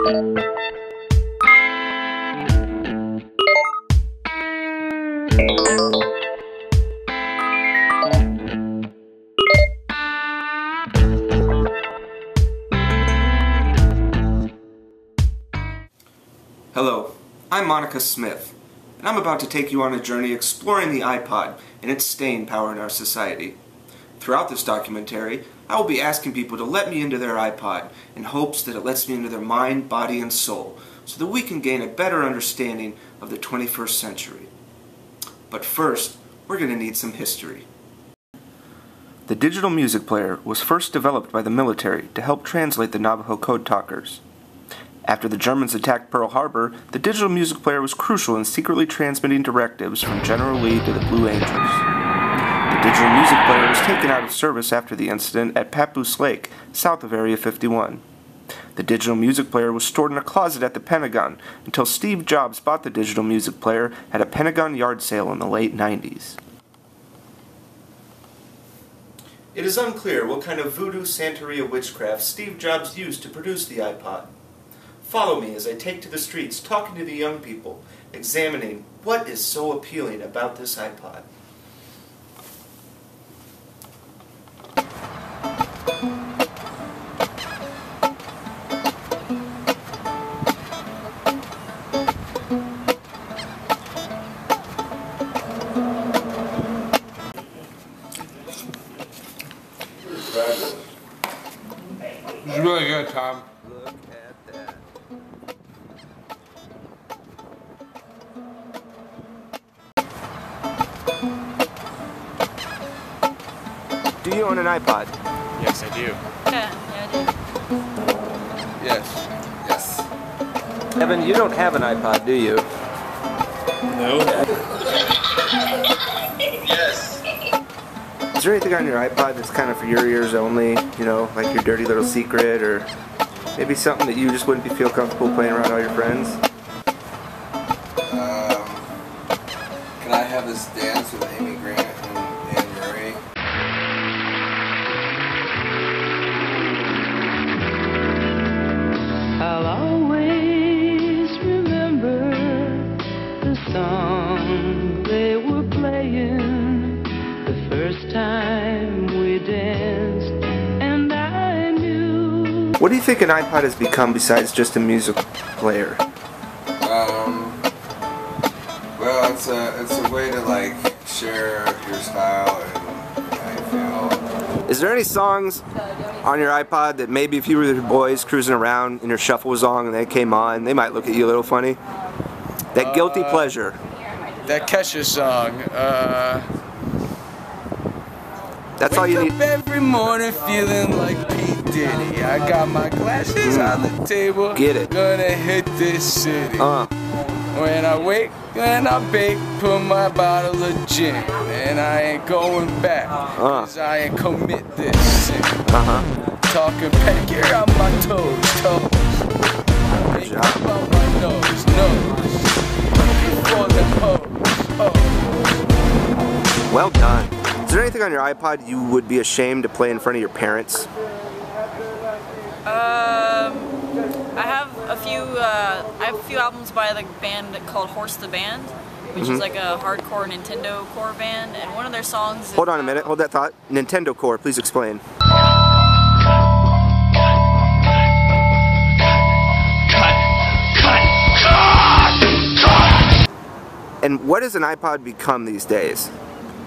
Hello, I'm Monica Smith, and I'm about to take you on a journey exploring the iPod and its staying power in our society. Throughout this documentary, I will be asking people to let me into their iPod in hopes that it lets me into their mind, body, and soul so that we can gain a better understanding of the 21st century. But first, we're going to need some history. The digital music player was first developed by the military to help translate the Navajo code talkers. After the Germans attacked Pearl Harbor, the digital music player was crucial in secretly transmitting directives from General Lee to the Blue Angels. The digital music player was taken out of service after the incident at Papoose Lake, south of Area 51. The digital music player was stored in a closet at the Pentagon until Steve Jobs bought the digital music player at a Pentagon yard sale in the late 90s. It is unclear what kind of voodoo Santeria witchcraft Steve Jobs used to produce the iPod. Follow me as I take to the streets, talking to the young people, examining what is so appealing about this iPod. It's really good, Tom. Look at that. Do you own an iPod? Yes, I do. Yeah, I do. Yes. Yes. Evan, you don't have an iPod, do you? No. Yes. Is there anything on your iPod that's kind of for your ears only, you know, like your dirty little secret, or maybe something that you just wouldn't feel comfortable playing around all your friends? Can I have this dance with Amy Grant and Anne Murray? I'll always remember the song they were playing the first time we danced, and I knew. What do you think an iPod has become besides just a music player? Well, it's a way to like share your style and how you feel. Is there any songs on your iPod that maybe if you were the boys cruising around and your shuffle was on and they came on, they might look at you a little funny? That guilty pleasure. That Kesha song. That's all you need. Wake up every morning feeling like P. Diddy. I got my glasses on the table. Get it. Gonna hit this city. When I wake and I bake, put my bottle of gin, and I ain't going back, cause I ain't commit this sin. Talking pedicure on my toes. Make up on my nose. Before the pose. Well done. Is there anything on your iPod you would be ashamed to play in front of your parents? I have a few albums by the band called Horse the Band, which is like a hardcore Nintendo core band, and one of their songs is, Hold on a minute, hold that thought. Nintendo core, please explain. And what does an iPod become these days?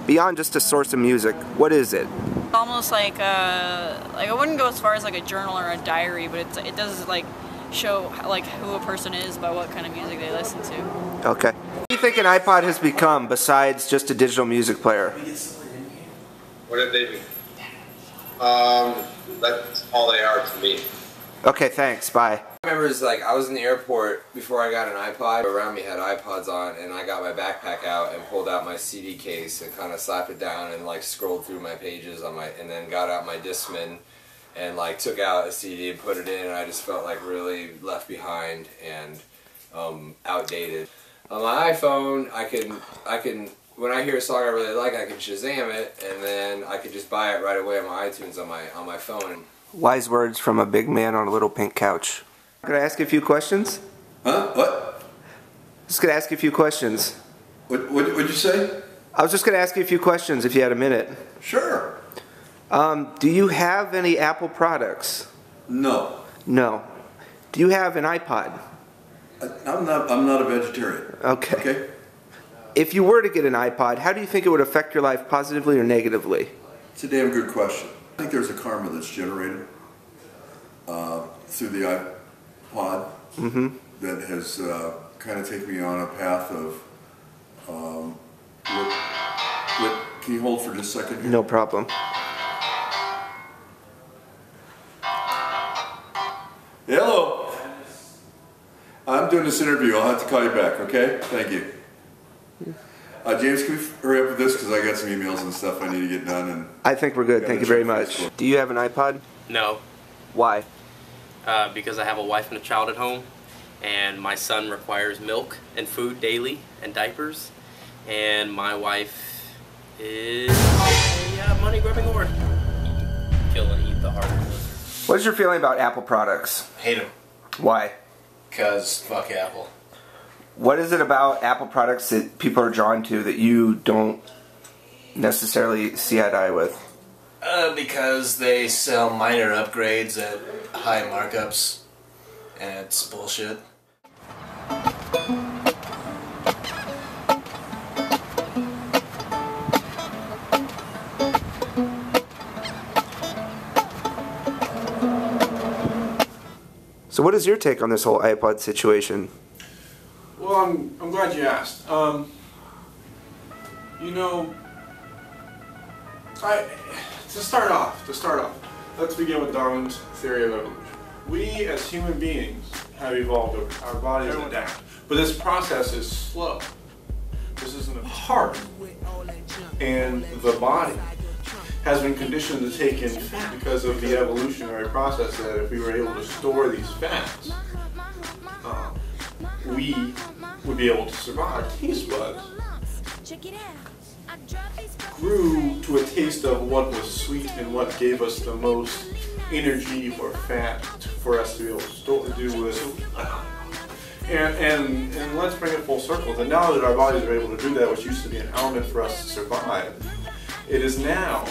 Beyond just a source of music, what is it? almost like I wouldn't go as far as like a journal or a diary, but it does like show like who a person is by what kind of music they listen to. Okay. What do you think an iPod has become besides just a digital music player? What have they been? That's all they are to me. Okay, thanks. Bye. I remember it's like I was in the airport before I got an iPod. Around me had iPods on, and I got my backpack out and pulled out my CD case and kind of slapped it down and like scrolled through my pages on my, and then got out my Discman and like took out a CD and put it in, and I just felt like really left behind and outdated. On my iPhone, I can when I hear a song I really like, I can Shazam it, and then I could just buy it right away on my iTunes on my phone. Wise words from a big man on a little pink couch. Could I ask you a few questions? Huh? What? Just gonna ask you a few questions. What'd you say? I was just gonna ask you a few questions if you had a minute. Sure. Do you have any Apple products? No. No. Do you have an iPod? I'm not a vegetarian. Okay. Okay? If you were to get an iPod, how do you think it would affect your life positively or negatively? It's a damn good question. I think there's a karma that's generated through the iPod that has kind of taken me on a path of can you hold for just a second here? No problem. Hello. I'm doing this interview. I'll have to call you back, okay? Thank you. James, can we hurry up with this because I got some emails and stuff I need to get done. And I think we're good. Thank you very much. Do you have an iPod? No. Why? Because I have a wife and a child at home, and my son requires milk and food daily and diapers, and my wife is a money-grubbing whore. Kill and eat the heart of it. What is your feeling about Apple products? Hate them. Why? Because fuck Apple. What is it about Apple products that people are drawn to that you don't necessarily see eye to eye with? Because they sell minor upgrades at high markups, and it's bullshit. So what is your take on this whole iPod situation? Well, I'm glad you asked. You know, to start off, let's begin with Darwin's theory of evolution. We as human beings have evolved over time. Our bodies adapt. But this process is slow. This isn't a heart. And the body has been conditioned to take in fat because of the evolutionary process that if we were able to store these fats, we would be able to survive. Taste buds grew to a taste of what was sweet and what gave us the most energy or fat for us to be able to do with. And let's bring it full circle. And now that our bodies are able to do that, which used to be an element for us to survive, it is now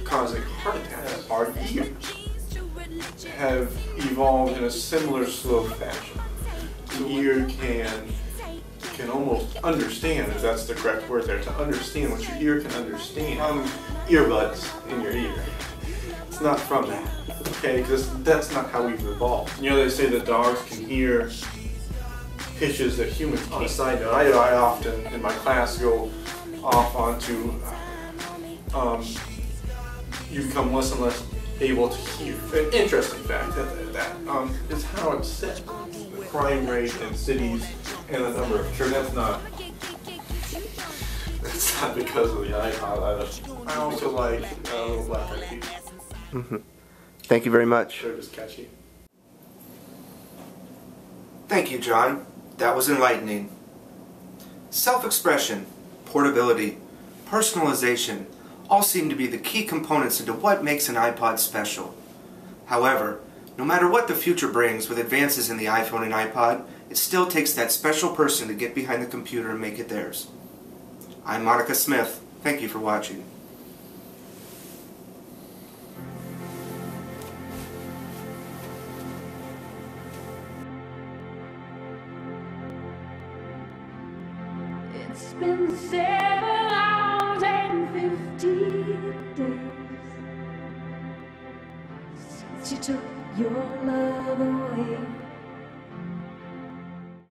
causing heart attacks. Our ears have evolved in a similar slow fashion. The ear can almost understand, if that's the correct word there, to understand what your ear can understand. Earbuds in your ear. It's not from that, okay? Because that's not how we've evolved. You know, they say that dogs can hear pitches that humans can't. On a side note, I often, in my class, go off onto you become less and less able to hear. An interesting fact that is how it's set. The crime rate in cities and the number of children. That's not because of the iPod. I also like Little Black Eyed Peas. Thank you very much. They're just catchy. Thank you, John. That was enlightening. Self-expression, portability, personalization all seem to be the key components into what makes an iPod special. However, no matter what the future brings with advances in the iPhone and iPod, it still takes that special person to get behind the computer and make it theirs. I'm Monica Smith. Thank you for watching. It's been 7 hours and 50 days since you took your love away.